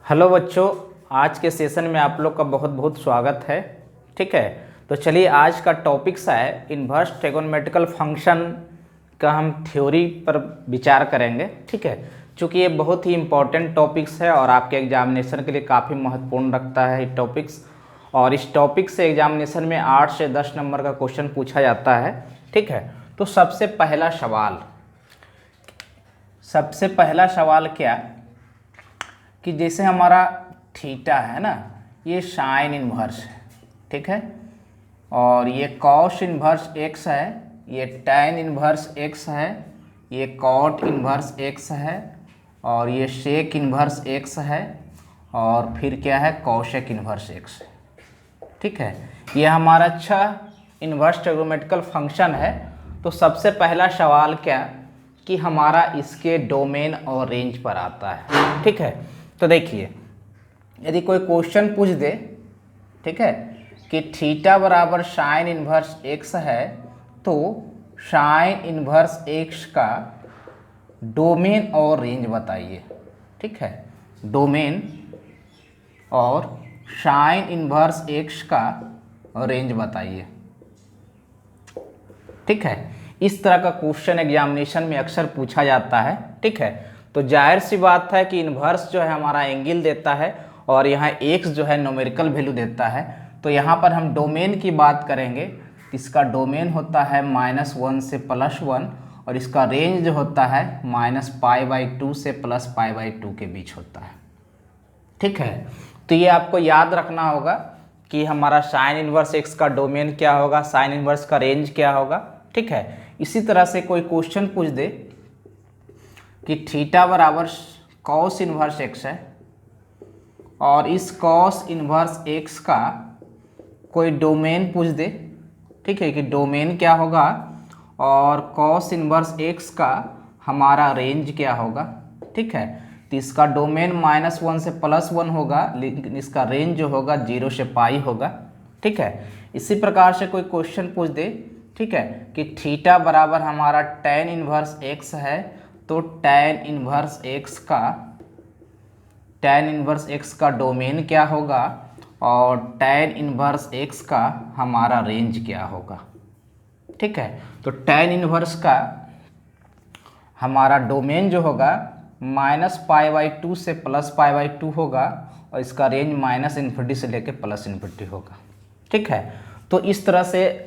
Hello बच्चों, आज के सेशन में आप लोग का बहुत बहुत स्वागत है। ठीक है, तो चलिए आज का टॉपिक्स है इन्वर्स ट्रिगोनोमेट्रिकल फंक्शन का हम थ्योरी पर विचार करेंगे। ठीक है, चूँकि ये बहुत ही इम्पोर्टेंट टॉपिक्स है और आपके एग्जामिनेशन के लिए काफ़ी महत्वपूर्ण रखता है ये टॉपिक्स। और इस टॉपिक से एग्जामिनेशन में 8 से 10 नंबर का क्वेश्चन पूछा जाता है। ठीक है, तो सबसे पहला सवाल क्या कि जैसे हमारा थीटा है ना, ये साइन इन्वर्स है। ठीक है, और ये कॉस इन्वर्स एक्स है, ये टैन इन्वर्स एक्स है, ये कॉट इन्वर्स एक्स है, और ये सेक इन्वर्स एक्स है, और फिर क्या है कॉसेक इन्वर्स एक्स है। ठीक है, ये हमारा अच्छा इन्वर्स ट्रिगोनोमेट्रिकल फंक्शन है। तो सबसे पहला सवाल क्या कि हमारा इसके डोमेन और रेंज पर आता है। ठीक है, तो देखिए यदि कोई क्वेश्चन पूछ दे, ठीक है, कि थीटा बराबर साइन इन्वर्स एक्स है, तो साइन इन्वर्स एक्स का डोमेन और रेंज बताइए। ठीक है, डोमेन और साइन इन्वर्स एक्स का रेंज बताइए। ठीक है, इस तरह का क्वेश्चन एग्जामिनेशन में अक्सर पूछा जाता है। ठीक है, तो जाहिर सी बात है कि इन्वर्स जो है हमारा एंगल देता है और यहाँ एक्स जो है न्यूमेरिकल वैल्यू देता है। तो यहाँ पर हम डोमेन की बात करेंगे, इसका डोमेन होता है -1 से +1 और इसका रेंज जो होता है -π/2 से +π/2 के बीच होता है। ठीक है, तो ये आपको याद रखना होगा कि हमारा साइन इन्वर्स एक्स का डोमेन क्या होगा, साइन इन्वर्स का रेंज क्या होगा। ठीक है, इसी तरह से कोई क्वेश्चन पूछ दे कि थीटा बराबर कॉस इन्वर्स एक्स है और इस कॉस इन्वर्स एक्स का कोई डोमेन पूछ दे। ठीक है, कि डोमेन क्या होगा और कॉस इन्वर्स एक्स का हमारा रेंज क्या होगा। ठीक है, तो इसका डोमेन -1 से +1 होगा, लेकिन इसका रेंज जो होगा 0 से π होगा। ठीक है, इसी प्रकार से कोई क्वेश्चन पूछ दे, ठीक है, कि थीटा बराबर हमारा tan इन्वर्स एक्स है, तो tan इन्वर्स एक्स का डोमेन क्या होगा और tan इन्वर्स एक्स का हमारा रेंज क्या होगा। ठीक है, तो tan इन्वर्स का हमारा डोमेन जो होगा -π/2 से +π/2 होगा और इसका रेंज -∞ से लेकर +∞ होगा। ठीक है, तो इस तरह से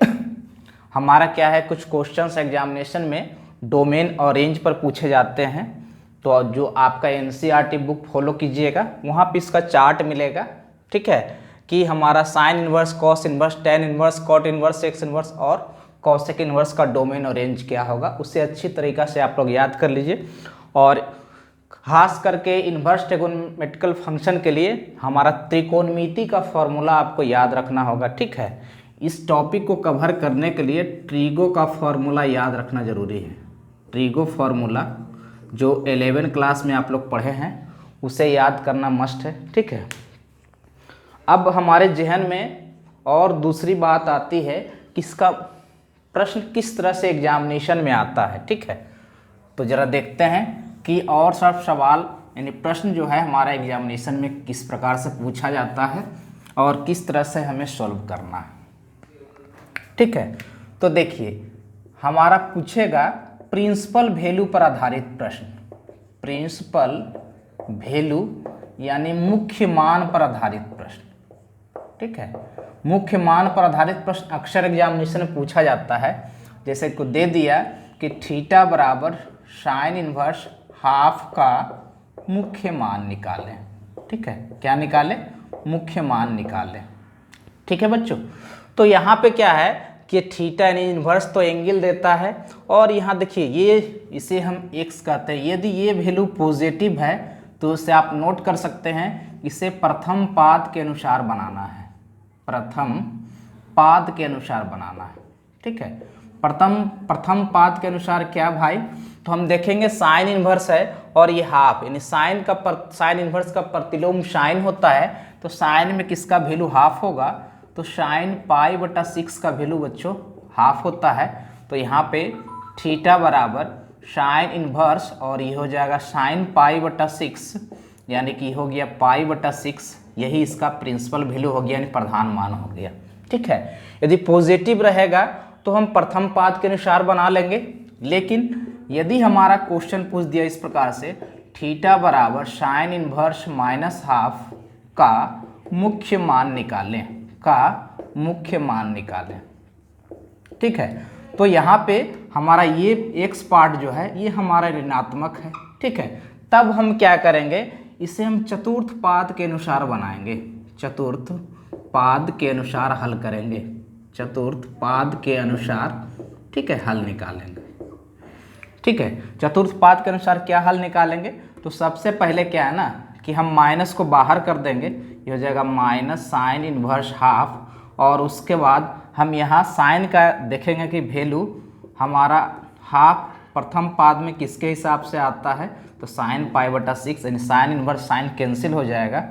हमारा क्या है, कुछ क्वेश्चंस एग्जामिनेशन में डोमेन और रेंज पर पूछे जाते हैं। तो जो आपका एनसीईआरटी बुक फॉलो कीजिएगा, वहाँ पे इसका चार्ट मिलेगा। ठीक है, कि हमारा sine inverse, cos inverse, tan inverse, cot inverse, sec inverse और कॉसेक इन्वर्स का डोमेन और रेंज क्या होगा, उससे अच्छी तरीक़ा से आप लोग याद कर लीजिए। और खास करके इन्वर्स ट्रिगोनोमेट्रिकल फंक्शन के लिए हमारा त्रिकोणमिति का फॉर्मूला आपको याद रखना होगा। ठीक है, इस टॉपिक को कवर करने के लिए ट्रीगो का फॉर्मूला याद रखना जरूरी है। ट्रीगो फॉर्मूला जो 11 क्लास में आप लोग पढ़े हैं, उसे याद करना मस्ट है। ठीक है, अब हमारे जहन में और दूसरी बात आती है कि इसका प्रश्न किस तरह से एग्जामिनेशन में आता है। ठीक है, तो ज़रा देखते हैं कि और सब सवाल यानी प्रश्न जो है हमारा एग्जामिनेशन में किस प्रकार से पूछा जाता है और किस तरह से हमें सॉल्व करना है। ठीक है, तो देखिए हमारा पूछेगा प्रिंसिपल वैल्यू पर आधारित प्रश्न। प्रिंसिपल वैल्यू यानी मुख्य मान पर आधारित प्रश्न। ठीक है, मुख्य मान पर आधारित प्रश्न अक्सर एग्जामिनेशन में पूछा जाता है। जैसे को दे दिया कि थीटा बराबर साइन इन्वर्स हाफ का मुख्य मान निकालें। ठीक है, क्या निकालें, मुख्य मान निकालें। ठीक है बच्चों, तो यहाँ पे क्या है कि थीटा यानी इन्वर्स तो एंगल देता है और यहाँ देखिए ये इसे हम x कहते हैं। यदि ये वैल्यू पॉजिटिव है तो इसे आप नोट कर सकते हैं, इसे प्रथम पाद के अनुसार बनाना है। प्रथम पाद के अनुसार बनाना है। ठीक है, प्रथम पाद के अनुसार क्या भाई, तो हम देखेंगे साइन इन्वर्स है और ये हाफ, यानी साइन इन्वर्स का प्रतिलोम साइन होता है, तो साइन में किसका वैल्यू हाफ होगा, तो साइन π/6 का वैल्यू बच्चों हाफ होता है। तो यहाँ पे थीटा बराबर साइन इन्वर्स और ये हो जाएगा साइन π/6 यानी कि हो गया π/6, यही इसका प्रिंसिपल वैल्यू हो गया, यानी प्रधान मान हो गया। ठीक है, यदि पॉजिटिव रहेगा तो हम प्रथम पाद के अनुसार बना लेंगे, लेकिन यदि हमारा क्वेश्चन पूछ दिया इस प्रकार से थीटा बराबर साइन इनवर्स -½ का मुख्य मान निकालें, ठीक है, तो यहाँ पे हमारा ये x पार्ट जो है ये हमारा ऋणात्मक है। ठीक है, तब हम क्या करेंगे, इसे हम चतुर्थ पाद के अनुसार बनाएंगे, चतुर्थ पाद के अनुसार हल करेंगे, चतुर्थ पाद के अनुसार, ठीक है, हल निकालेंगे। ठीक है, चतुर्थ पाद के अनुसार क्या हल निकालेंगे, तो सबसे पहले क्या है ना कि हम माइनस को बाहर कर देंगे, ये हो जाएगा -sin इनवर्स ½ और उसके बाद हम यहाँ साइन का देखेंगे कि वैल्यू हमारा ½ प्रथम पाद में किसके हिसाब से आता है, तो sin π/6, यानी साइन इनवर्स साइन कैंसिल हो जाएगा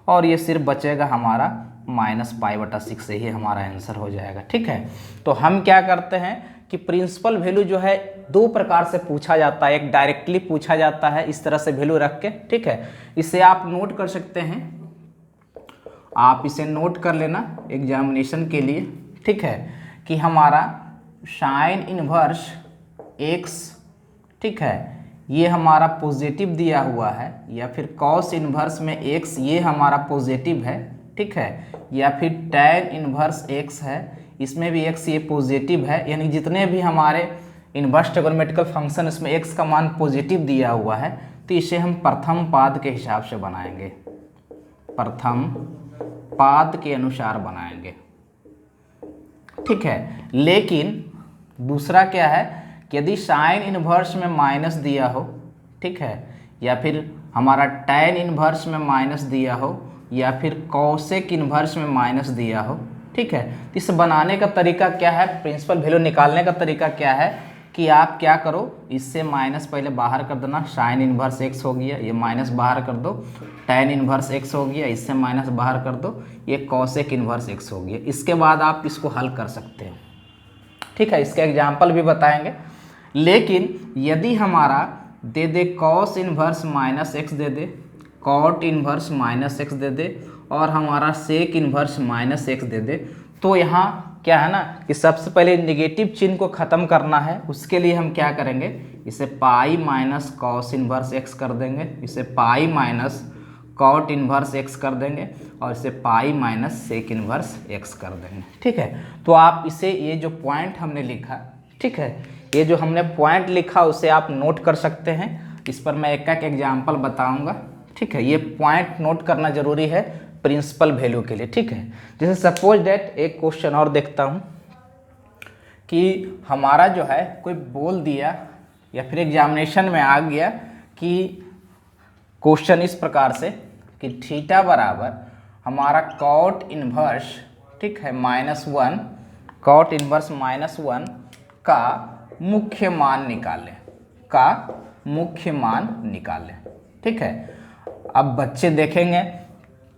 और ये सिर्फ बचेगा हमारा -π/6 से ही हमारा आंसर हो जाएगा। ठीक है, तो हम क्या करते हैं कि प्रिंसिपल वैल्यू जो है दो प्रकार से पूछा जाता है, एक डायरेक्टली पूछा जाता है इस तरह से वैल्यू रख के, ठीक है, इसे आप नोट कर सकते हैं, आप इसे नोट कर लेना एग्जामिनेशन के लिए। ठीक है, कि हमारा साइन इनवर्स x, ठीक है, ये हमारा पॉजिटिव दिया हुआ है, या फिर कॉस इनवर्स में x ये हमारा पॉजिटिव है, ठीक है, या फिर tan इनवर्स x है, इसमें भी x ये पॉजिटिव है, यानी जितने भी हमारे इनवर्स ट्रिगोनोमेट्रिकल फंक्शन इसमें x का मान पॉजिटिव दिया हुआ है, तो इसे हम प्रथम पाद के हिसाब से बनाएंगे, प्रथम पाद के अनुसार बनाएंगे। ठीक है, लेकिन दूसरा क्या है कि यदि साइन इनवर्स में माइनस दिया हो, ठीक है, या फिर हमारा tan इनवर्स में माइनस दिया हो, या फिर कॉसेक इनवर्स में माइनस दिया हो, ठीक है, तो इस बनाने का तरीका क्या है, प्रिंसिपल वैल्यू निकालने का तरीका क्या है कि आप क्या करो, इससे माइनस पहले बाहर कर देना, साइन इनवर्स x हो गया, ये माइनस बाहर कर दो, tan इनवर्स x हो गया, इससे माइनस बाहर कर दो, ये कॉसेक इनवर्स x हो गया। इसके बाद आप इसको हल कर सकते हो। ठीक है, इसका एग्जाम्पल भी बताएंगे। लेकिन यदि हमारा दे दे कॉस इनवर्स -x दे दे, कॉट इनवर्स -x दे दे और हमारा सेक इनवर्स -x दे दे, तो यहाँ क्या है ना कि सबसे पहले नेगेटिव चिन्ह को ख़त्म करना है। उसके लिए हम क्या करेंगे, इसे pi minus cos inverse x कर देंगे, इसे pi minus cot inverse x कर देंगे और इसे pi minus sec inverse x कर देंगे। ठीक है, तो आप इसे ये जो पॉइंट हमने लिखा, ठीक है, ये जो हमने पॉइंट लिखा उसे आप नोट कर सकते हैं। इस पर मैं एक एक एग्जाम्पल बताऊंगा। ठीक है, ये पॉइंट नोट करना जरूरी है प्रिंसिपल वैल्यू के लिए। ठीक है, जैसे सपोज डेट एक क्वेश्चन और देखता हूँ कि हमारा जो है कोई बोल दिया या फिर एग्जामिनेशन में आ गया कि क्वेश्चन इस प्रकार से कि थीटा बराबर हमारा कॉट इनवर्स, ठीक है, -1, कॉट इनवर्स -1 का मुख्य मान निकालें, का मुख्य मान निकालें। ठीक है, अब बच्चे देखेंगे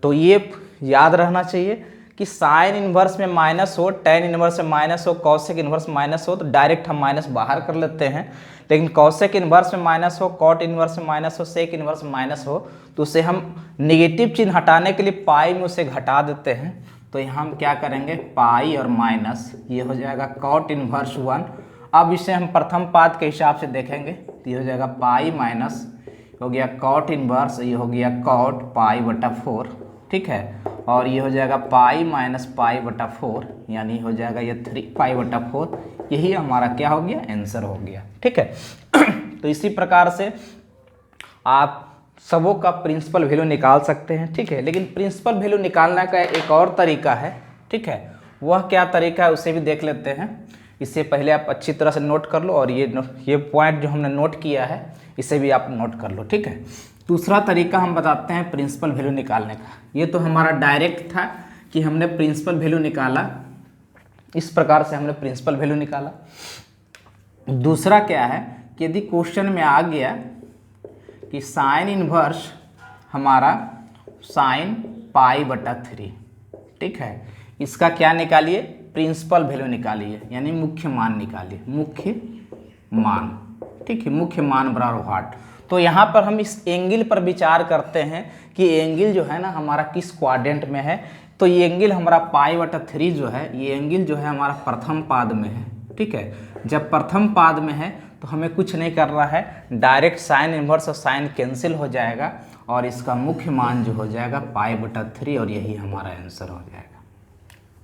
तो ये याद रहना चाहिए कि साइन इनवर्स में माइनस हो, tan इनवर्स में माइनस हो, कॉसेक इनवर्स माइनस हो तो डायरेक्ट हम माइनस बाहर कर लेते हैं। लेकिन कॉसेक इनवर्स में माइनस हो, कॉट इनवर्स में माइनस हो, सेक इनवर्स में माइनस हो तो उसे हम नेगेटिव चिन्ह हटाने के लिए पाई में उसे घटा देते हैं। तो यहाँ हम क्या करेंगे, पाई और माइनस, ये हो जाएगा कॉट इनवर्स 1। अब इसे हम प्रथम पाद के हिसाब से देखेंगे तो ये हो जाएगा पाई माइनस हो गया कॉट इनवर्स, ये हो गया कॉट π/4, ठीक है, और ये हो जाएगा पाई माइनस π/4, यानी हो जाएगा ये 3π/4। यही हमारा क्या हो गया, आंसर हो गया। ठीक है, तो इसी प्रकार से आप सबों का प्रिंसिपल वैल्यू निकाल सकते हैं। ठीक है, लेकिन प्रिंसिपल वैल्यू निकालने का एक और तरीका है। ठीक है, वह क्या तरीका है उसे भी देख लेते हैं। इससे पहले आप अच्छी तरह से नोट कर लो और ये पॉइंट जो हमने नोट किया है इसे भी आप नोट कर लो। ठीक है, दूसरा तरीका हम बताते हैं प्रिंसिपल वैल्यू निकालने का। ये तो हमारा डायरेक्ट था कि हमने प्रिंसिपल वैल्यू निकाला, इस प्रकार से हमने प्रिंसिपल वैल्यू निकाला। दूसरा क्या है कि यदि क्वेश्चन में आ गया कि साइन इनवर्स हमारा साइन π/3, ठीक है, इसका क्या निकालिए, प्रिंसिपल वैल्यू निकालिए, यानी मुख्य मान निकालिए, मुख्य मान। ठीक है, मुख्य मान बराबर व्हाट, तो यहाँ पर हम इस एंगल पर विचार करते हैं कि एंगल जो है ना हमारा किस क्वाड्रेंट में है। तो ये एंगल हमारा π/3 जो है, ये एंगल जो है हमारा प्रथम पाद में है। ठीक है, जब प्रथम पाद में है तो हमें कुछ नहीं करना है, डायरेक्ट साइन इन्वर्स और साइन कैंसिल हो जाएगा और इसका मुख्य मान जो हो जाएगा π/3 और यही हमारा आंसर हो जाएगा।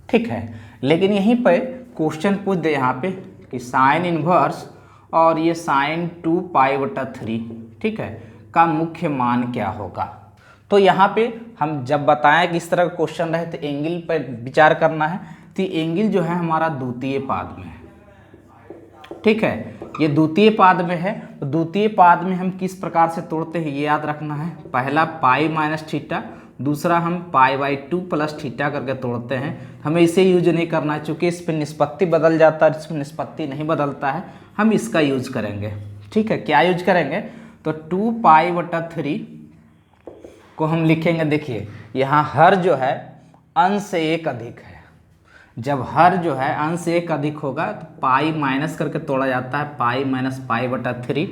ठीक है, लेकिन यहीं पर क्वेश्चन पूछ दे यहाँ पे कि साइन इन्वर्स और ये साइन 2π/3, ठीक है, का मुख्य मान क्या होगा। तो यहाँ पे हम जब बताएं कि इस तरह का क्वेश्चन रहे तो एंगल पर विचार करना है। तो एंगल जो है हमारा द्वितीय पाद में है। ठीक है, ये द्वितीय पाद में है। तो द्वितीय पाद में हम किस प्रकार से तोड़ते हैं ये याद रखना है। पहला π-θ, दूसरा हम π/2 + θ करके तोड़ते हैं। हमें इसे यूज नहीं करना है, चूँकि इस पर निष्पत्ति बदल जाता है, इसमें निष्पत्ति नहीं बदलता है, हम इसका यूज करेंगे। ठीक है, क्या यूज करेंगे, तो 2π/3 को हम लिखेंगे। देखिए यहाँ हर जो है अंश से एक अधिक है। जब हर जो है अंश से एक अधिक होगा तो पाई माइनस करके तोड़ा जाता है, π-π/3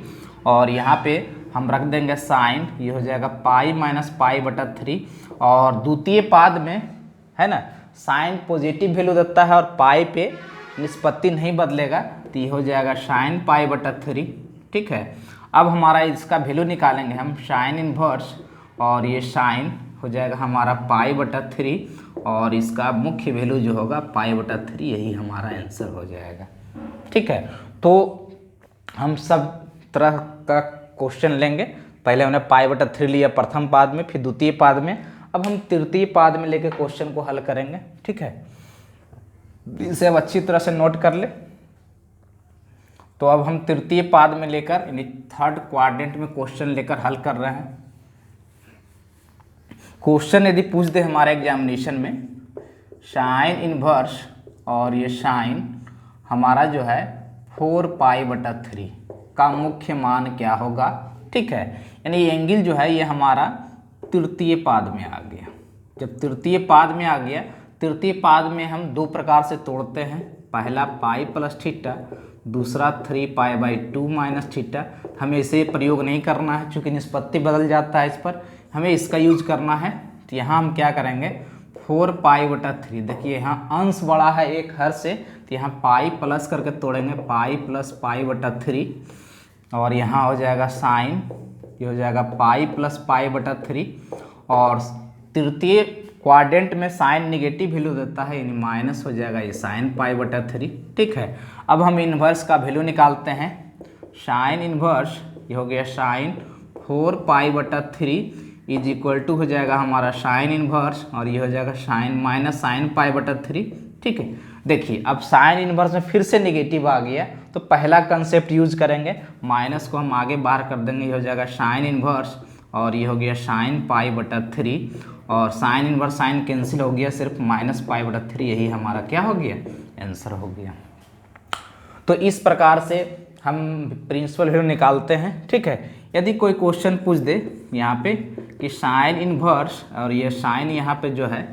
और यहाँ पे हम रख देंगे साइन, ये हो जाएगा π-π/3 और द्वितीय पाद में है ना साइन पॉजिटिव वैल्यू देता है और पाई पे निष्पत्ति नहीं बदलेगा, तो ये हो जाएगा साइन π/3। ठीक है, अब हमारा इसका वैल्यू निकालेंगे हम, साइन इन्वर्स और ये साइन हो जाएगा हमारा π/3 और इसका मुख्य वैल्यू जो होगा π/3, यही हमारा आंसर हो जाएगा। ठीक है, तो हम सब तरह का क्वेश्चन लेंगे। पहले हमने π/3 लिया प्रथम पाद में, फिर द्वितीय पाद में, अब हम तृतीय पाद में लेके क्वेश्चन को हल करेंगे। ठीक है, इसे अब अच्छी तरह से नोट कर ले। तो अब हम तृतीय पाद में लेकर यानी थर्ड क्वाड्रेंट में क्वेश्चन लेकर हल कर रहे हैं। क्वेश्चन यदि पूछ दे हमारे एग्जामिनेशन में साइन इन्वर्स और ये साइन हमारा जो है 4π/3 का मुख्य मान क्या होगा। ठीक है, यानी एंगल जो है ये हमारा तृतीय पाद में आ गया। जब तृतीय पाद में आ गया, तृतीय पाद में हम दो प्रकार से तोड़ते हैं, पहला π+θ, दूसरा 3π/2 -θ। हमें इसे प्रयोग नहीं करना है चूँकि निष्पत्ति बदल जाता है, इस पर हमें इसका यूज करना है। तो यहाँ हम क्या करेंगे 4π/3, देखिए यहाँ अंश बड़ा है एक हर से, तो यहाँ पाई प्लस करके तोड़ेंगे, पाई प्लस π/3 और यहाँ हो जाएगा साइन, ये हो जाएगा पाई प्लस π/3 और तृतीय क्वाड्रेंट में साइन निगेटिव वैल्यू देता है यानी माइनस हो जाएगा ये साइन π/3। ठीक है, अब हम इन्वर्स का वैल्यू निकालते हैं। साइन इन्वर्स ये हो गया साइन 4π/3 इज इक्वल टू हो जाएगा हमारा साइन इन्वर्स और ये हो जाएगा साइन माइनस साइन π/3। ठीक है, देखिए अब साइन इन्वर्स में फिर से निगेटिव आ गया तो पहला कंसेप्ट यूज करेंगे, माइनस को हम आगे बाहर कर देंगे, ये हो जाएगा साइन इन्वर्स और ये हो गया साइन π/3 और साइन इन्वर्स साइन कैंसिल हो गया, सिर्फ माइनस π/3, यही हमारा क्या हो गया आंसर हो गया। तो इस प्रकार से हम प्रिंसिपल वैल्यू निकालते हैं। ठीक है, यदि कोई क्वेश्चन पूछ दे यहाँ पे कि साइन इन्वर्स और ये साइन यहाँ पे जो है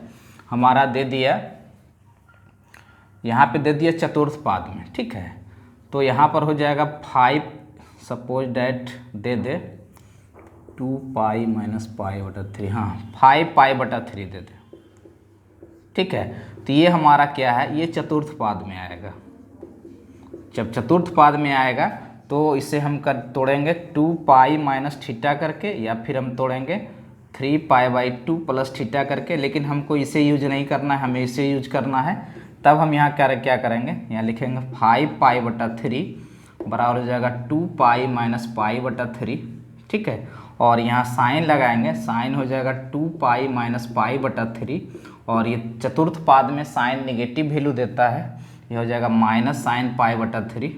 हमारा दे दिया, यहाँ पे दे दिया चतुर्थ पाद में। ठीक है, तो यहाँ पर हो जाएगा 5, सपोज डैट दे दे 2π - π/3, हाँ 5π/3 दे दे। ठीक है, तो ये हमारा क्या है, ये चतुर्थ पाद में आएगा। जब चतुर्थ पाद में आएगा तो इसे हम कर तोड़ेंगे 2π - θ करके, या फिर हम तोड़ेंगे 3π/2 + θ करके, लेकिन हमको इसे यूज नहीं करना है, हमें इसे यूज करना है। तब हम यहाँ क्या करेंगे, यहाँ लिखेंगे 5π/3 बराबर हो जाएगा 2π - π/3। ठीक है, और यहाँ साइन लगाएंगे, साइन हो जाएगा 2π - π/3 और ये चतुर्थ पाद में साइन नेगेटिव वैल्यू देता है, ये हो जाएगा माइनस साइन π/3।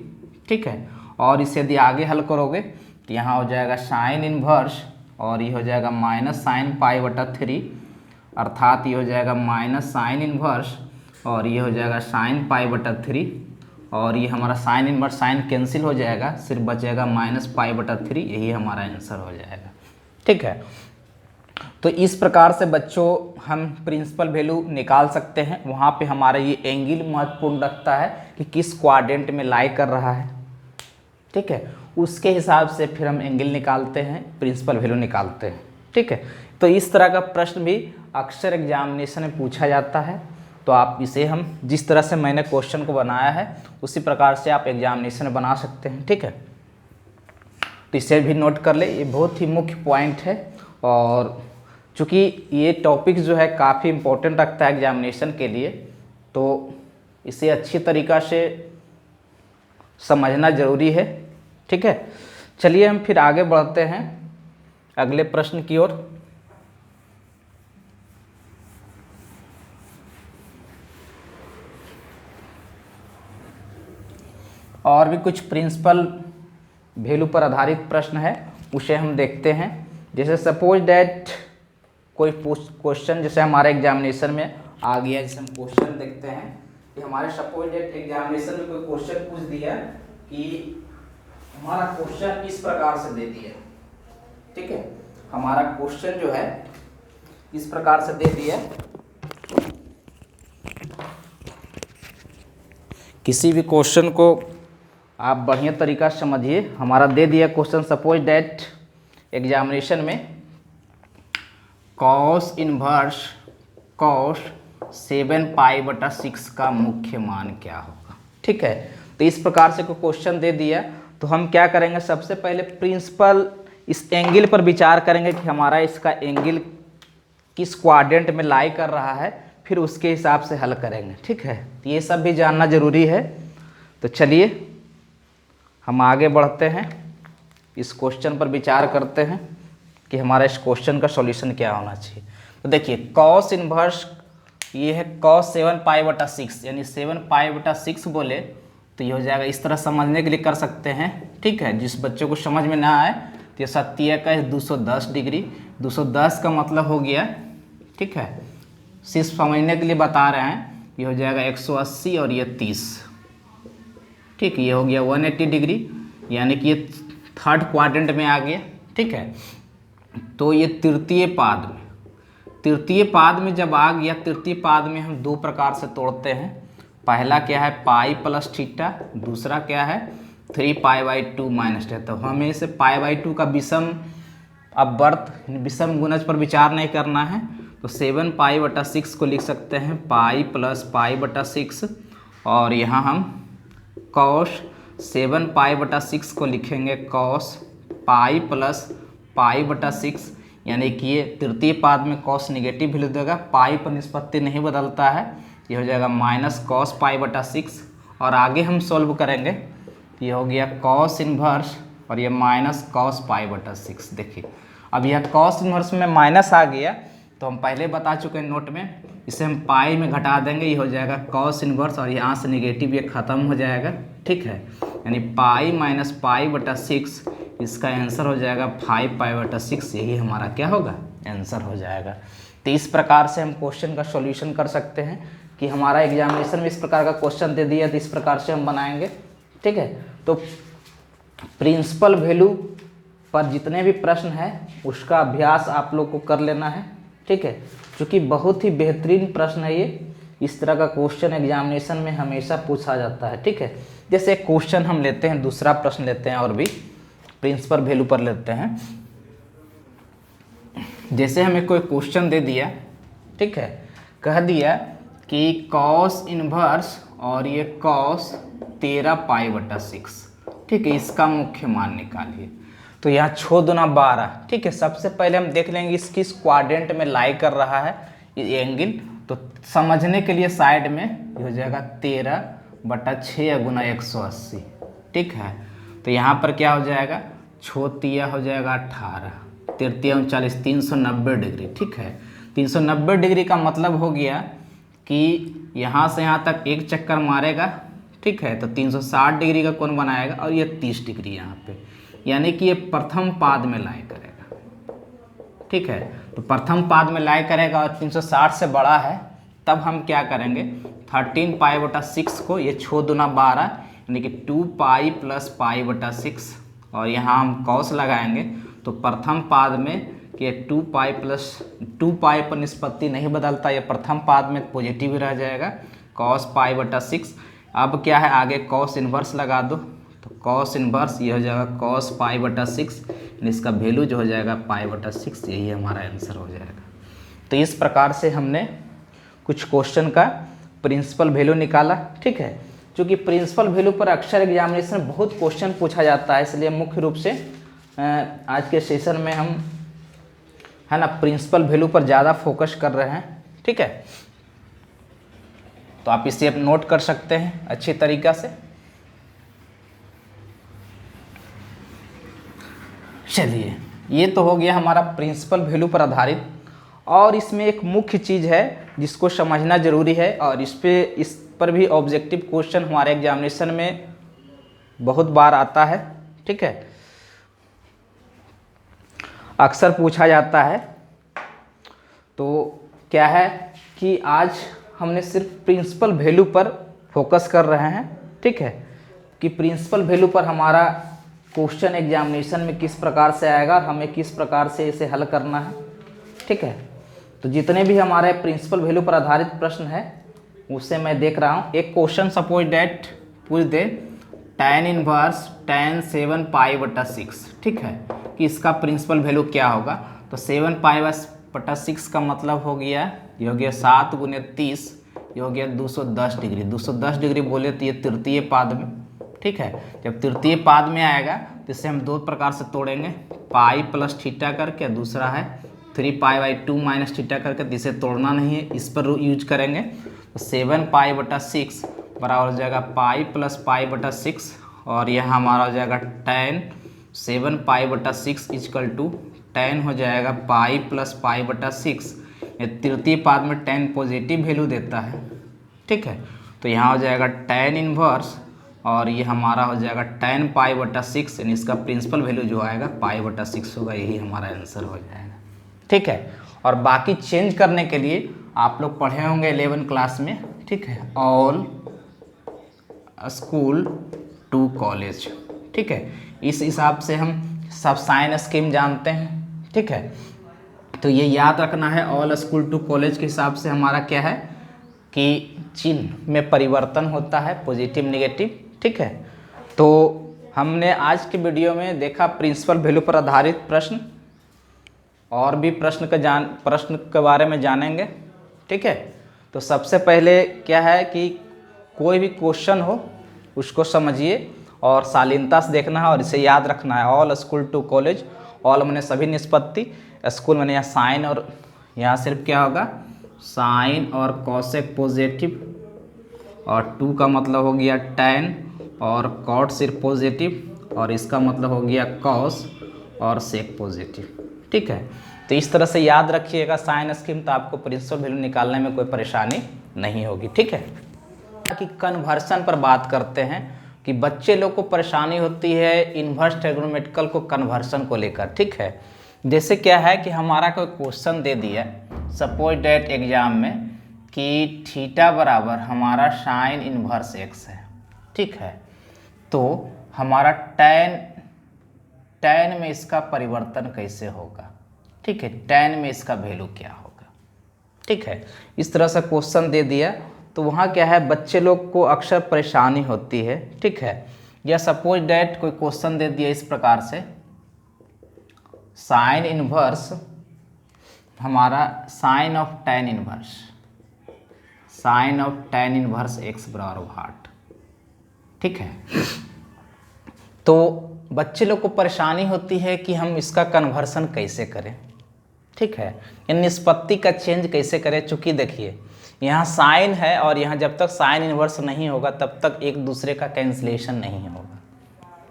ठीक है, और इसे यदि आगे हल करोगे तो यहाँ हो जाएगा साइन इन्वर्स और ये हो जाएगा माइनस साइन π/3, अर्थात ये हो जाएगा माइनस साइन इन्वर्स और ये हो जाएगा साइन π/3 और ये हमारा साइन इन्वर्स साइन कैंसिल हो जाएगा, सिर्फ बचेगा माइनस π/3, यही हमारा आंसर हो जाएगा। ठीक है, तो इस प्रकार से बच्चों हम प्रिंसिपल वैल्यू निकाल सकते हैं। वहाँ पे हमारा ये एंगल महत्वपूर्ण रखता है कि किस क्वाड्रेंट में लाई कर रहा है। ठीक है, उसके हिसाब से फिर हम एंगल निकालते हैं, प्रिंसिपल वैल्यू निकालते हैं। ठीक है, तो इस तरह का प्रश्न भी अक्सर एग्जामिनेशन में पूछा जाता है। तो आप इसे हम जिस तरह से मैंने क्वेश्चन को बनाया है उसी प्रकार से आप एग्जामिनेशन में बना सकते हैं। ठीक है, तो इसे भी नोट कर ले, ये बहुत ही मुख्य पॉइंट है। और चूँकि ये टॉपिक जो है काफ़ी इम्पोर्टेंट रखता है एग्जामिनेशन के लिए, तो इसे अच्छी तरीक़ा से समझना ज़रूरी है। ठीक है, चलिए हम फिर आगे बढ़ते हैं अगले प्रश्न की ओर। और भी कुछ प्रिंसिपल वैल्यू पर आधारित प्रश्न है, उसे हम देखते हैं। जैसे सपोज दैट कोई क्वेश्चन जैसे हमारे एग्जामिनेशन में आ गया, जैसे हम क्वेश्चन देखते हैं कि हमारे सपोज दैट एग्जामिनेशन में कोई क्वेश्चन पूछ दिया कि हमारा क्वेश्चन इस प्रकार से दे दिया। ठीक है, हमारा क्वेश्चन जो है इस प्रकार से दे दिया। किसी भी क्वेश्चन को आप बढ़िया तरीका से समझिए। हमारा दे दिया क्वेश्चन, सपोज दैट एग्जामिनेशन में कॉस इनवर्स कॉस 7π/6 का मुख्य मान क्या होगा। ठीक है, तो इस प्रकार से कोई क्वेश्चन दे दिया तो हम क्या करेंगे, सबसे पहले प्रिंसिपल इस एंगल पर विचार करेंगे कि हमारा इसका एंगल किस क्वाड्रेंट में लाई कर रहा है, फिर उसके हिसाब से हल करेंगे। ठीक है, तो ये सब भी जानना ज़रूरी है। तो चलिए हम आगे बढ़ते हैं, इस क्वेश्चन पर विचार करते हैं कि हमारा इस क्वेश्चन का सॉल्यूशन क्या होना चाहिए। तो देखिए कॉस इनवर्स ये है cos 7π/6, यानी 7π/6 बोले तो ये हो जाएगा। इस तरह समझने के लिए कर सकते हैं। ठीक है, जिस बच्चे को समझ में ना आए तो ये 7 का 210 डिग्री, 210 का मतलब हो गया। ठीक है, सिर्फ समझने के लिए बता रहे हैं, ये हो जाएगा 180 और ये 30। ठीक, ये हो गया 180 डिग्री, यानी कि ये थर्ड क्वाड्रेंट में आ गया। ठीक है, तो ये तृतीय पाद में जब आ गया, तृतीय पाद में हम दो प्रकार से तोड़ते हैं। पहला क्या है π+θ, दूसरा क्या है 3π/2 - तो हमें इसे π/2 का विषम अपवर्त विषम गुणज पर विचार नहीं करना है, तो 7π/6 को लिख सकते हैं π + π/6, और यहाँ हम cos 7π/6 को लिखेंगे cos π + π/6, यानी कि ये तृतीय पाद में cos निगेटिव वैल्यू देगा, पाई पर निष्पत्ति नहीं बदलता है, ये हो जाएगा -cos π/6। और आगे हम सॉल्व करेंगे, ये हो गया cos इनवर्स और ये -cos π/6। देखिए अब यह cos इनवर्स में माइनस आ गया, तो हम पहले बता चुके हैं नोट में, इसे हम पाई में घटा देंगे, ये हो जाएगा cos इनवर्स और यहाँ से निगेटिव ये ख़त्म हो जाएगा। ठीक है, यानी पाई - π/6, इसका आंसर हो जाएगा 5π/6। यही हमारा क्या होगा, आंसर हो जाएगा। तो इस प्रकार से हम क्वेश्चन का सॉल्यूशन कर सकते हैं कि हमारा एग्जामिनेशन में इस प्रकार का क्वेश्चन दे दिया तो इस प्रकार से हम बनाएंगे। ठीक है, तो प्रिंसिपल वैल्यू पर जितने भी प्रश्न हैं उसका अभ्यास आप लोग को कर लेना है। ठीक है, क्योंकि बहुत ही बेहतरीन प्रश्न है ये, इस तरह का क्वेश्चन एग्जामिनेशन में हमेशा पूछा जाता है। ठीक है, जैसे एक क्वेश्चन हम लेते हैं, दूसरा प्रश्न लेते हैं और भी प्रिंसिपल वैल्यू पर लेते हैं। जैसे हमें कोई क्वेश्चन दे दिया, ठीक है, कह दिया कि cos इनवर्स और ये cos 13π/6। ठीक है, इसका मुख्य मान निकालिए। तो यहाँ 6 दूना 12। ठीक है, सबसे पहले हम देख लेंगे इस किस क्वाड्रेंट में लाई कर रहा है ये एंगल। तो समझने के लिए साइड में ये हो जाएगा 13/6 गुना 180। ठीक है, तो यहाँ पर क्या हो जाएगा, छोतिया हो जाएगा 18, तृतीय 39, 390 डिग्री। ठीक है, 390 डिग्री का मतलब हो गया कि यहाँ से यहाँ तक एक चक्कर मारेगा। ठीक है, तो 360 डिग्री का कोण बनाएगा और ये 30 डिग्री यहाँ पे, यानी कि ये प्रथम पाद में लाई करेगा। ठीक है, तो प्रथम पाद में लाई करेगा और 360 से बड़ा है, तब हम क्या करेंगे 13π/6 को, ये 6 दूना 12 यानी कि 2π + π/6, और यहाँ हम cos लगाएंगे तो प्रथम पाद में कि 2π पर निष्पत्ति नहीं बदलता, ये प्रथम पाद में पॉजिटिव रह जाएगा cos π/6। अब क्या है आगे cos इनवर्स लगा दो, तो कॉस इनवर्स ये हो जाएगा कॉस पाई बटा 6, इसका वैल्यू जो हो जाएगा पाई बटा 6, यही हमारा आंसर हो जाएगा। तो इस प्रकार से हमने कुछ क्वेश्चन का प्रिंसिपल वैल्यू निकाला। ठीक है, क्योंकि प्रिंसिपल वैल्यू पर अक्सर एग्जामिनेशन में बहुत क्वेश्चन पूछा जाता है, इसलिए मुख्य रूप से आज के सेशन में हम है ना प्रिंसिपल वैल्यू पर ज़्यादा फोकस कर रहे हैं। ठीक है, तो आप इसे नोट कर सकते हैं अच्छी तरीक़ा से। चलिए, ये तो हो गया हमारा प्रिंसिपल वैल्यू पर आधारित, और इसमें एक मुख्य चीज़ है जिसको समझना ज़रूरी है, और इस पर भी ऑब्जेक्टिव क्वेश्चन हमारे एग्जामिनेशन में बहुत बार आता है। ठीक है, अक्सर पूछा जाता है। तो क्या है कि आज हमने सिर्फ प्रिंसिपल वैल्यू पर फोकस कर रहे हैं। ठीक है, कि प्रिंसिपल वैल्यू पर हमारा क्वेश्चन एग्जामिनेशन में किस प्रकार से आएगा और हमें किस प्रकार से इसे हल करना है। ठीक है, तो जितने भी हमारे प्रिंसिपल वैल्यू पर आधारित प्रश्न है उससे मैं देख रहा हूँ। एक क्वेश्चन सपोज डेट पूछ दे tan इनवर्स tan 7 पाई बटा 6। ठीक है, कि इसका प्रिंसिपल वैल्यू क्या होगा। तो 7 पाई बटा 6 का मतलब हो गया, ये हो गया 7 गुने 30, ये हो गया 210 डिग्री। 210 डिग्री बोले तो ये तृतीय पाद में। ठीक है, जब तृतीय पाद में आएगा तो इसे हम दो प्रकार से तोड़ेंगे, पाई प्लस थीटा करके, दूसरा है 3 पाई बाई 2 माइनस थीटा करके। तो इसे तोड़ना नहीं है, इस पर यूज करेंगे। तो 7 पाई बटा 6 बराबर हो जाएगा पाई प्लस पाई बटा 6, और यह हमारा हो जाएगा tan 7 पाई बटा 6 इजकल टू tan हो जाएगा पाई प्लस पाई बटा 6। ये तृतीय पाद में tan पॉजिटिव वैल्यू देता है। ठीक है, तो यहाँ हो जाएगा tan इनवर्स, और ये हमारा हो जाएगा tan पाई बटा 6, यानी इसका प्रिंसिपल वैल्यू जो आएगा पाई बटा 6 होगा, यही हमारा आंसर हो जाएगा। ठीक है, और बाकी चेंज करने के लिए आप लोग पढ़े होंगे 11 क्लास में। ठीक है, ऑल स्कूल टू कॉलेज। ठीक है, इस हिसाब से हम सब साइन स्कीम जानते हैं। ठीक है, तो ये याद रखना है, ऑल स्कूल टू कॉलेज के हिसाब से हमारा क्या है कि चिन्ह में परिवर्तन होता है, पॉजिटिव नेगेटिव। ठीक है, तो हमने आज के वीडियो में देखा प्रिंसिपल वैल्यू पर आधारित प्रश्न, और भी प्रश्न के बारे में जानेंगे। ठीक है, तो सबसे पहले क्या है कि कोई भी क्वेश्चन हो उसको समझिए और शालीनता से देखना है और इसे याद रखना है। All school to college, all मैंने सभी निष्पत्ति, स्कूल मैंने यहाँ साइन, और यहाँ सिर्फ क्या होगा साइन और कॉसेक पॉजिटिव, और टू का मतलब हो गया tan, और कॉट सिर्फ पॉजिटिव, और इसका मतलब हो गया कॉस और सेक पॉजिटिव। ठीक है, तो इस तरह से याद रखिएगा साइन स्कीम, तो आपको प्रिंसिपल वैल्यू निकालने में कोई परेशानी नहीं होगी। ठीक है, कि कन्वर्सन पर बात करते हैं कि बच्चे लोग को परेशानी होती है इन्वर्स ट्रिग्नोमेट्रिकल को कन्वर्सन को लेकर। ठीक है, जैसे क्या है कि हमारा कोई क्वेश्चन दे दिया सपोज डेट एग्जाम में कि थीटा बराबर हमारा साइन इन्वर्स एक्स है। ठीक है, तो हमारा tan में इसका परिवर्तन कैसे होगा। ठीक है, tan में इसका वैल्यू क्या होगा। ठीक है, इस तरह से क्वेश्चन दे दिया तो वहाँ क्या है बच्चे लोग को अक्सर परेशानी होती है। ठीक है, या सपोज डेट कोई क्वेश्चन दे दिया इस प्रकार से, साइन इन्वर्स हमारा sine of tan inverse, sine of tan inverse x बराबर वाट। ठीक है, तो बच्चे लोग को परेशानी होती है कि हम इसका कन्वर्सन कैसे करें। ठीक है, इन निष्पत्ति का चेंज कैसे करें, चूँकि देखिए यहाँ साइन है और यहाँ जब तक साइन इन्वर्स नहीं होगा तब तक एक दूसरे का कैंसिलेशन नहीं होगा।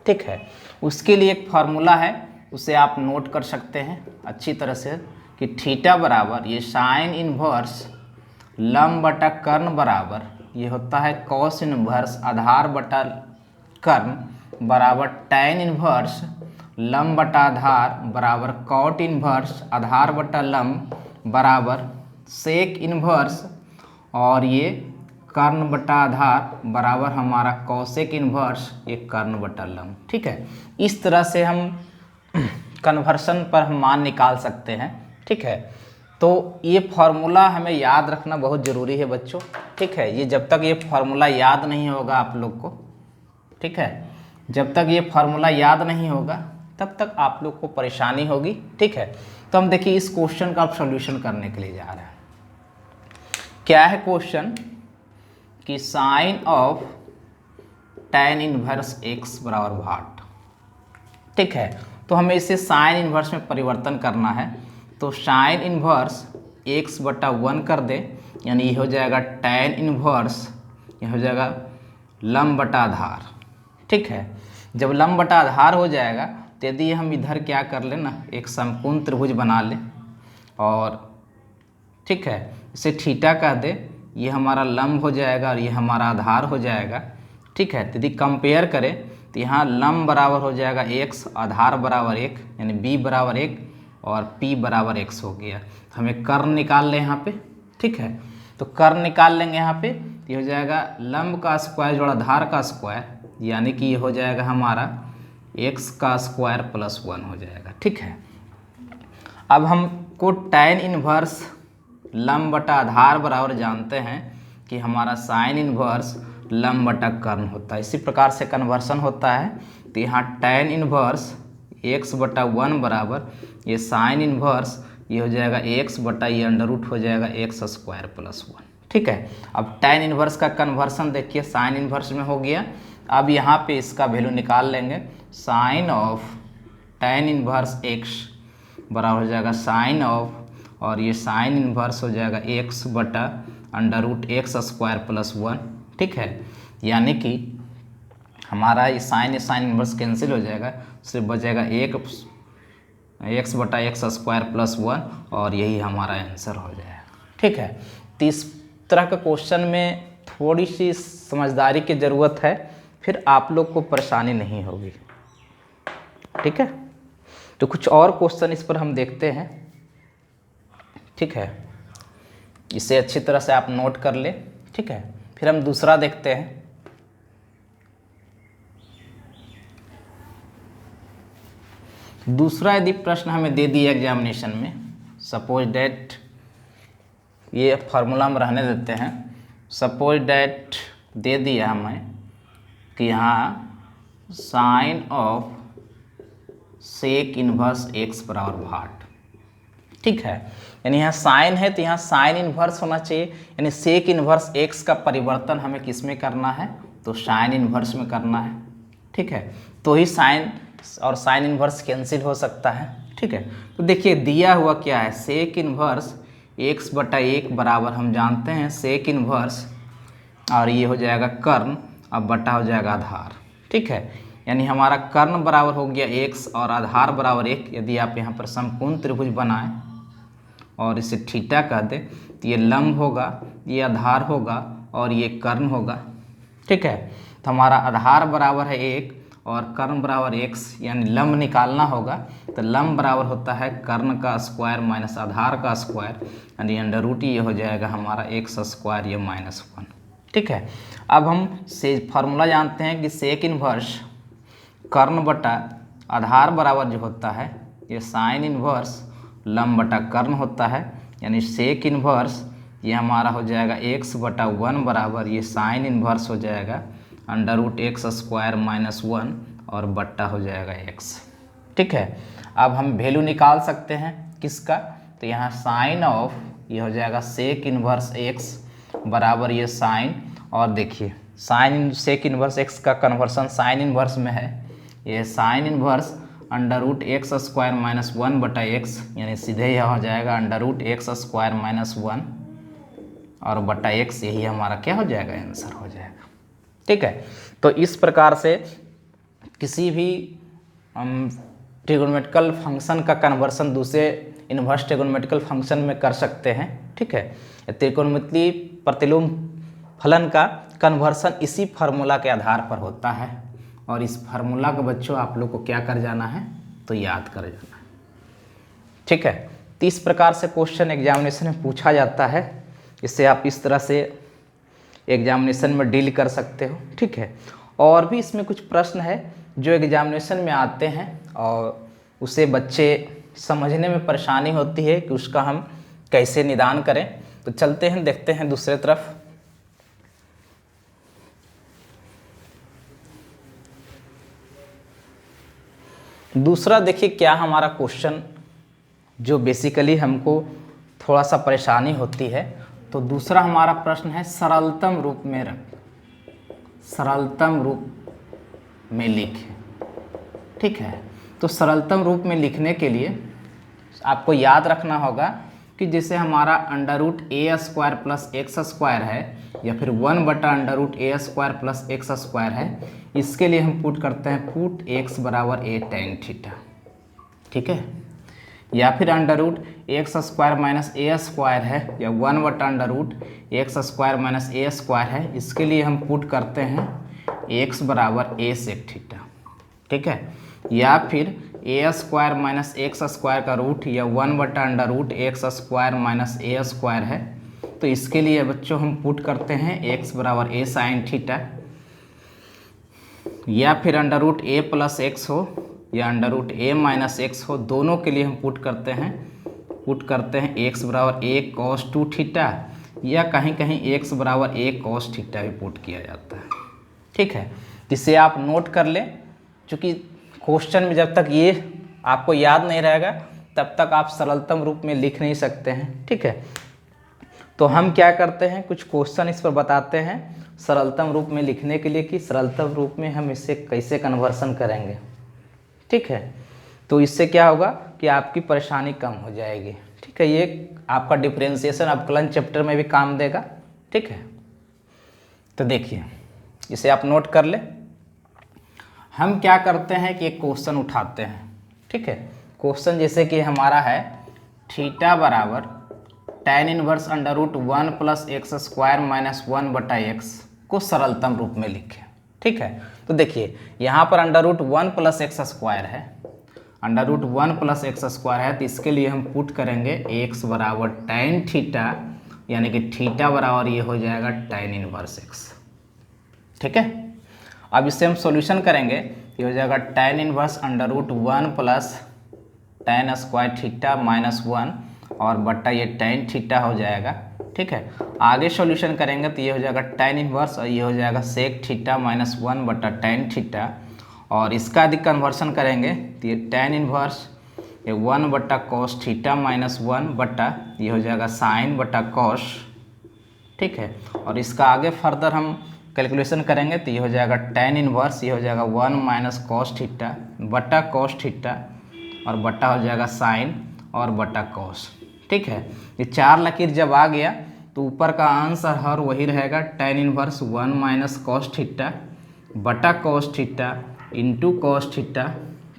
ठीक है, उसके लिए एक फार्मूला है, उसे आप नोट कर सकते हैं अच्छी तरह से कि थीटा बराबर ये साइन इन्वर्स लंब बटा कर्ण बराबर ये होता है कॉस इन्वर्स आधार बटा कर्ण बराबर tan इन्वर्स लंब बटा आधार बराबर कॉट इन्वर्स आधार बटा लंब बराबर सेक इन्वर्स, और ये कर्ण बटा आधार बराबर हमारा कॉसेक इन्वर्स ये कर्ण बटा लंब। ठीक है, इस तरह से हम कन्वर्सन पर हम मान निकाल सकते हैं। ठीक है, तो ये फार्मूला हमें याद रखना बहुत ज़रूरी है बच्चों। ठीक है, ये जब तक ये फार्मूला याद नहीं होगा आप लोग को, ठीक है, जब तक ये फार्मूला याद नहीं होगा तब तक आप लोग को परेशानी होगी। ठीक है, तो हम देखिए इस क्वेश्चन का आप सॉल्यूशन करने के लिए जा रहे हैं। क्या है क्वेश्चन कि sine of tan inverse x बराबर भाट। ठीक है, तो हमें इसे साइन इनवर्स में परिवर्तन करना है। तो साइन इनवर्स x बटा 1 कर दे, यानी ये हो जाएगा tan इनवर्स, ये हो जाएगा लंब बटा आधार। ठीक है, जब लंब बटा आधार हो जाएगा तो यदि हम इधर क्या कर लें ना, एक समकोण त्रिभुज बना लें और ठीक है इसे थीटा कह दे, ये हमारा लंब हो जाएगा और ये हमारा आधार हो जाएगा। ठीक है, तो यदि कंपेयर करें तो यहाँ लंब बराबर हो जाएगा x, आधार बराबर 1, यानी b बराबर 1 और p बराबर x हो गया। तो हमें कर्ण निकाल लें यहाँ पे। ठीक है, तो कर्ण निकाल लेंगे यहाँ पे, ये हो जाएगा लंब का स्क्वायर जोड़ आधार का स्क्वायर, यानी कि ये हो जाएगा हमारा x का स्क्वायर प्लस 1 हो जाएगा। ठीक है, अब हमको tan इनवर्स लंब बटा आधार बराबर जानते हैं कि हमारा साइन इनवर्स लंब बटा कर्ण होता है। इसी प्रकार से कन्वर्सन होता है। तो यहाँ tan इनवर्स x बटा 1 बराबर ये साइन इनवर्स, ये हो जाएगा x बटा ये अंडर रूट हो जाएगा x स्क्वायर प्लस 1। ठीक है, अब tan इनवर्स का कन्वर्सन देखिए साइन इनवर्स में हो गया। अब यहाँ पे इसका वैल्यू निकाल लेंगे। Sine of tan inverse x बराबर हो जाएगा साइन ऑफ, और ये साइन इनवर्स हो जाएगा x बटा under root x square plus 1। ठीक है, यानी कि हमारा ये साइन इनवर्स कैंसिल हो जाएगा, सिर्फ बचेगा x बटा x स्क्वायर प्लस 1 और यही हमारा आंसर हो जाएगा। ठीक है, तो इस तरह का क्वेश्चन में थोड़ी सी समझदारी की ज़रूरत है, फिर आप लोग को परेशानी नहीं होगी। ठीक है, तो कुछ और क्वेश्चन इस पर हम देखते हैं। ठीक है, इसे अच्छी तरह से आप नोट कर ले। ठीक है, फिर हम दूसरा देखते हैं। दूसरा यदि प्रश्न हमें दे दिया एग्जामिनेशन में, सपोज डैट, ये फार्मूला में रहने देते हैं, सपोज डैट दे दिया हमें कि यहाँ sine of sec inverse x बराबर भाट। ठीक है, यानी यहाँ साइन है तो यहाँ साइन इनवर्स होना चाहिए, यानी सेक इनवर्स x का परिवर्तन हमें किस में करना है, तो साइन इनवर्स में करना है। ठीक है, तो ही साइन और साइन इनवर्स कैंसिल हो सकता है। ठीक है, तो देखिए दिया हुआ क्या है, सेक इनवर्स x बटा 1 बराबर हम जानते हैं सेक इनवर्स, और ये हो जाएगा कर्ण, अब बटा हो जाएगा आधार। ठीक है, यानी हमारा कर्ण बराबर हो गया x और आधार बराबर 1। यदि आप यहाँ पर समकोण त्रिभुज बनाएं और इसे थीटा कह दें तो ये लंब होगा, ये आधार होगा और ये कर्ण होगा। ठीक है, तो हमारा आधार बराबर है 1 और कर्ण बराबर x, यानी लंब निकालना होगा। तो लंब बराबर होता है कर्ण का स्क्वायर माइनस आधार का स्क्वायर, यानी अंडर रूट ये हो जाएगा हमारा x स्क्वायर ये माइनस 1। ठीक है, अब हम से फार्मूला जानते हैं कि सेक इनवर्स कर्ण बटा आधार बराबर जो होता है ये साइन इनवर्स लंब बटा कर्ण होता है, यानी सेक इनवर्स ये हमारा हो जाएगा x बटा 1 बराबर ये साइन इनवर्स हो जाएगा under root x square minus 1 और बट्टा हो जाएगा x। ठीक है, अब हम वैल्यू निकाल सकते हैं किसका, तो यहाँ साइन ऑफ ये हो जाएगा सेक इनवर्स x बराबर ये साइन, और देखिए साइन सेक इनवर्स x का कन्वर्सन साइन इनवर्स में है, ये sine inverse under root x square minus 1 बटा x, यानी सीधे यह हो जाएगा under root x square minus 1 और बटा x, यही हमारा क्या हो जाएगा आंसर हो जाएगा। ठीक है, तो इस प्रकार से किसी भी ट्रिगोनोमेट्रिकल फंक्शन का कन्वर्सन दूसरे इन्वर्स ट्रिगोनोमेट्रिकल फंक्शन में कर सकते हैं। ठीक है, त्रिकोणमितीय प्रतिलोम फलन का कन्वर्सन इसी फार्मूला के आधार पर होता है, और इस फार्मूला को बच्चों आप लोग को क्या कर जाना है, तो याद कर जाना है। ठीक है, तो इस प्रकार से क्वेश्चन एग्जामिनेशन में पूछा जाता है, इससे आप इस तरह से एग्जामिनेशन में डील कर सकते हो। ठीक है, और भी इसमें कुछ प्रश्न है जो एग्जामिनेशन में आते हैं और उसे बच्चे समझने में परेशानी होती है कि उसका हम कैसे निदान करें। तो चलते हैं देखते हैं दूसरे तरफ। दूसरा देखिए क्या हमारा क्वेश्चन जो बेसिकली हमको थोड़ा सा परेशानी होती है, तो दूसरा हमारा प्रश्न है सरलतम रूप में रख, सरलतम रूप में लिखें। ठीक है, तो सरलतम रूप में लिखने के लिए आपको याद रखना होगा कि जैसे हमारा अंडर रूट ए स्क्वायर प्लस एक्स स्क्वायर है या फिर 1/√a² प्लस एक्स स्क्वायर है, इसके लिए हम पुट करते हैं पुट x बराबर a tan थीटा। ठीक है, या फिर under root x square minus a square है या 1/√x² माइनस a स्क्वायर है, इसके लिए हम पुट करते हैं x बराबर a सेक थीटा। ठीक है, या फिर ए स्क्वायर माइनस एक्स स्क्वायर का रूट या 1/√x² माइनस a स्क्वायर है, तो इसके लिए बच्चों हम पुट करते हैं x बराबर a साइन थीटा। या फिर under root a plus x हो या under root a minus x हो, दोनों के लिए हम पुट करते हैं x बराबर a cos 2 थीटा, या कहीं कहीं x बराबर a cos थीटा भी पुट किया जाता है। ठीक है, इसे आप नोट कर लें, क्योंकि क्वेश्चन में जब तक ये आपको याद नहीं रहेगा तब तक आप सरलतम रूप में लिख नहीं सकते हैं। ठीक है, तो हम क्या करते हैं, कुछ क्वेश्चन इस पर बताते हैं सरलतम रूप में लिखने के लिए कि सरलतम रूप में हम इसे कैसे कन्वर्सन करेंगे। ठीक है, तो इससे क्या होगा कि आपकी परेशानी कम हो जाएगी। ठीक है, ये आपका डिफरेंशिएशन अवकलन चैप्टर में भी काम देगा। ठीक है, तो देखिए इसे आप नोट कर ले। हम क्या करते हैं कि एक क्वेश्चन उठाते हैं। ठीक है, क्वेश्चन जैसे कि हमारा है थीटा बराबर tan inverse under root 1 plus x square minus 1/x को सरलतम रूप में लिखें। ठीक है, तो देखिए यहाँ पर under root 1 plus x square है, under root 1 plus x square है, तो इसके लिए हम पुट करेंगे x बराबर tan थीटा, यानी कि थीटा बराबर ये हो जाएगा tan इनवर्स x। ठीक है, अब इससे हम सॉल्यूशन करेंगे, ये हो जाएगा tan inverse under root 1 plus tan square theta minus 1 और बट्टा ये tan थीटा हो जाएगा। ठीक है, आगे सॉल्यूशन करेंगे तो ये हो जाएगा tan इनवर्स और ये हो जाएगा सेक थीटा माइनस 1 बट्टा tan थीटा, और इसका अधिक कन्वर्सन करेंगे तो ये tan इनवर्स ये 1 बट्टा कॉस थीटा माइनस 1 बट्टा ये हो जाएगा साइन बट्टा कॉस। ठीक है, और इसका आगे फर्दर हम कैलकुलेशन करेंगे तो ये हो जाएगा tan इनवर्स, ये हो जाएगा 1 माइनस कॉस थीटा बट्टा कॉस थीटा और बट्टा हो जाएगा साइन और बट्टा कॉस। ठीक है, ये चार लकीर जब आ गया तो ऊपर का आंसर हर वही रहेगा tan inverse 1 minus cos theta बट्टा cos theta into cos theta.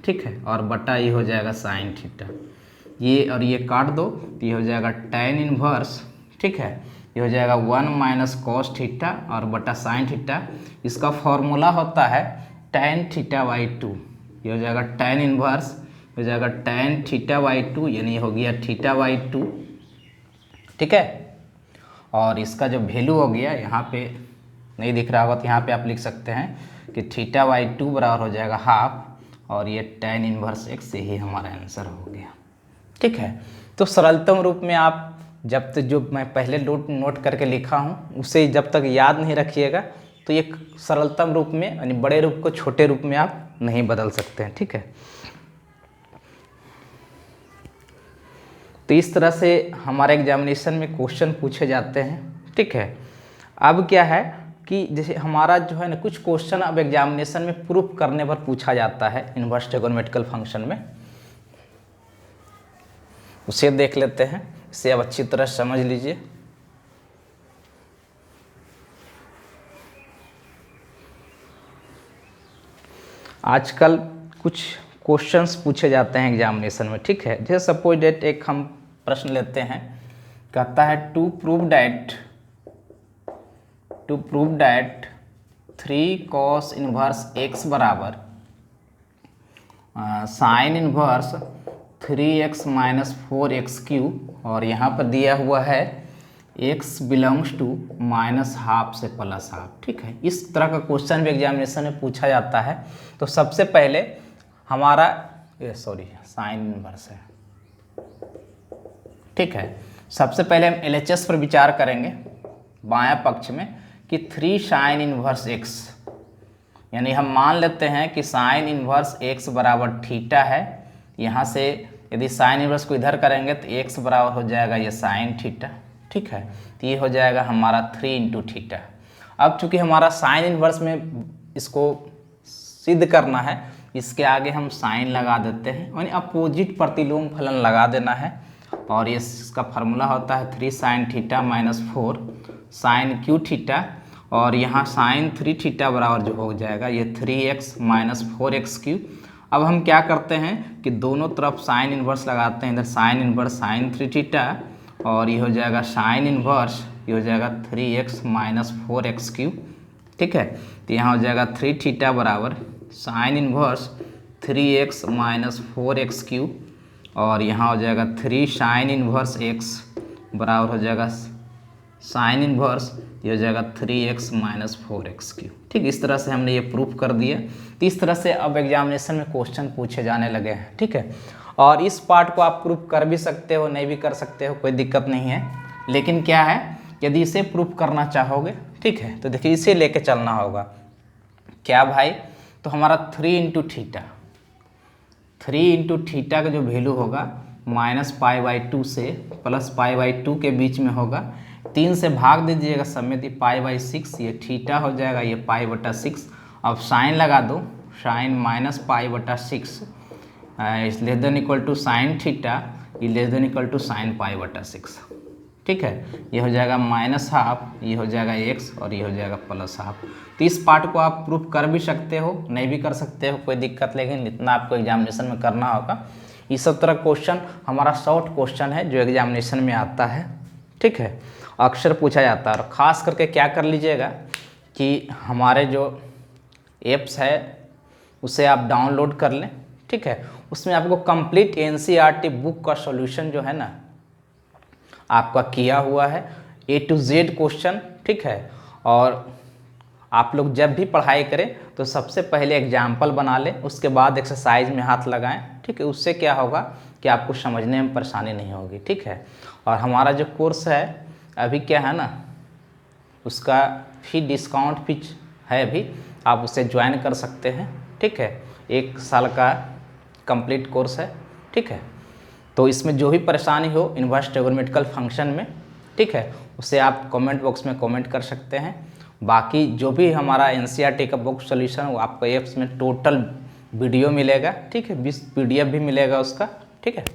ठीक है, और बट्टा ये हो जाएगा साइन थीटा, ये और ये काट दो तो ये हो जाएगा tan इनवर्स। ठीक है, ये हो जाएगा 1 माइनस कॉस थीटा और बटा साइन थीटा, इसका फॉर्मूला होता है tan θ/2। ये हो जाएगा tan इनवर्स, हो जाएगा tan θ/2, यानी हो गया θ/2। ठीक है, और इसका जो वैल्यू हो गया यहाँ पे नहीं दिख रहा होगा तो यहाँ पे आप लिख सकते हैं कि θ/2 बराबर हो जाएगा हाफ, और ये tan इनवर्स x से ही हमारा आंसर हो गया। ठीक है, तो सरलतम रूप में आप जब तक जो मैं पहले नोट करके लिखा हूँ उसे जब तक याद नहीं रखिएगा तो ये सरलतम रूप में यानी बड़े रूप को छोटे रूप में आप नहीं बदल सकते हैं। ठीक है, तो इस तरह से हमारे एग्जामिनेशन में क्वेश्चन पूछे जाते हैं। ठीक है, अब क्या है कि जैसे हमारा जो है ना कुछ क्वेश्चन अब एग्जामिनेशन में प्रूफ करने पर पूछा जाता है इनवर्स ट्रिगोनोमेट्रिकल फंक्शन में, उसे देख लेते हैं, इसे अब अच्छी तरह समझ लीजिए। आजकल कुछ क्वेश्चंस पूछे जाते हैं एग्जामिनेशन में। ठीक है, जैसे सपोज डेट एक हम प्रश्न लेते हैं, कहता है to prove that 3 cos inverse x बराबर sine inverse 3x minus 4x³ और यहाँ पर दिया हुआ है x बिलोंग्स टू -½ से +½ ठीक है, इस तरह का क्वेश्चन भी एग्जामिनेशन में पूछा जाता है। तो सबसे पहले हमारा साइन इनवर्स है। ठीक है, सबसे पहले हम LHS पर विचार करेंगे बायां पक्ष में कि 3 sin इनवर्स x यानी हम मान लेते हैं कि साइन इन्वर्स एक्स बराबर थीटा है। यहाँ से यदि साइन इन्वर्स को इधर करेंगे तो एक्स बराबर हो जाएगा ये साइन थीटा, ठीक है। तो ये हो जाएगा हमारा 3 इंटू थीटा। अब चूंकि हमारा साइन इन्वर्स में इसको सिद्ध करना है, इसके आगे हम साइन लगा देते हैं, यानी अपोजिट प्रतिलोम फलन लगा देना है। और ये इसका फार्मूला होता है 3 sine theta minus 4 sine cube theta, और यहाँ साइन 3 थीटा बराबर जो हो जाएगा ये 3x माइनस 4x क्यू। अब हम क्या करते हैं कि दोनों तरफ साइन इन्वर्स लगाते हैं, इधर साइन इन्वर्स साइन 3 थीटा और ये हो जाएगा साइन इन्वर्स, ये हो जाएगा 3x माइनस 4x क्यू, ठीक है। तो यहाँ हो जाएगा 3 थीटा बराबर sign inverse 3x minus 4x Q, और यहाँ हो जाएगा 3 साइन इन्वर्स x बराबर हो जाएगा साइन इन्वर्स, ये हो जाएगा 3x माइनस 4x क्यू, ठीक। इस तरह से हमने ये प्रूफ कर दिया। तो इस तरह से अब एग्जामिनेशन में क्वेश्चन पूछे जाने लगे हैं, ठीक है। और इस पार्ट को आप प्रूफ कर भी सकते हो, नहीं भी कर सकते हो, कोई दिक्कत नहीं है। लेकिन क्या है, यदि इसे प्रूफ करना चाहोगे, ठीक है, तो देखिए इसे लेके चलना होगा। क्या भाई, तो हमारा 3 इंटू थीटा, 3 इंटू थीटा का जो वैल्यू होगा -π/2 से +π/2 के बीच में होगा। 3 से भाग दीजिएगा, समेत π/6, ये थीटा हो जाएगा, ये π/6। अब साइन लगा दो, sine -π/6 less than equal to sine theta, ये less than equal to sine π/6, ठीक है। ये हो जाएगा -½ ये हो जाएगा x और ये हो जाएगा +½ तो इस पार्ट को आप प्रूफ कर भी सकते हो, नहीं भी कर सकते हो, कोई दिक्कत, लेकिन इतना आपको एग्जामिनेशन में करना होगा। इस सब तरह क्वेश्चन हमारा शॉर्ट क्वेश्चन है जो एग्जामिनेशन में आता है, ठीक है, अक्सर पूछा जाता है। और ख़ास करके क्या कर लीजिएगा कि हमारे जो ऐप्स है उसे आप डाउनलोड कर लें, ठीक है। उसमें आपको कंप्लीट NCERT बुक का सॉल्यूशन जो है ना आपका किया हुआ है, A to Z क्वेश्चन, ठीक है। और आप लोग जब भी पढ़ाई करें तो सबसे पहले एग्जाम्पल बना लें, उसके बाद एक्सरसाइज में हाथ लगाएं, ठीक है। उससे क्या होगा कि आपको समझने में परेशानी नहीं होगी, ठीक है। और हमारा जो कोर्स है अभी क्या है ना, उसका फी डिस्काउंट भी है, अभी आप उसे ज्वाइन कर सकते हैं, ठीक है। 1 साल का कंप्लीट कोर्स है, ठीक है। तो इसमें जो भी परेशानी हो इन्वर्स ट्रिगोनोमेट्रिकल फंक्शन में, ठीक है, उसे आप कमेंट बॉक्स में कमेंट कर सकते हैं। बाकी जो भी हमारा NCERT का बुक सॉल्यूशन वो आपको ऐप्स में टोटल वीडियो मिलेगा, ठीक है, 20 PDF भी मिलेगा उसका, ठीक है।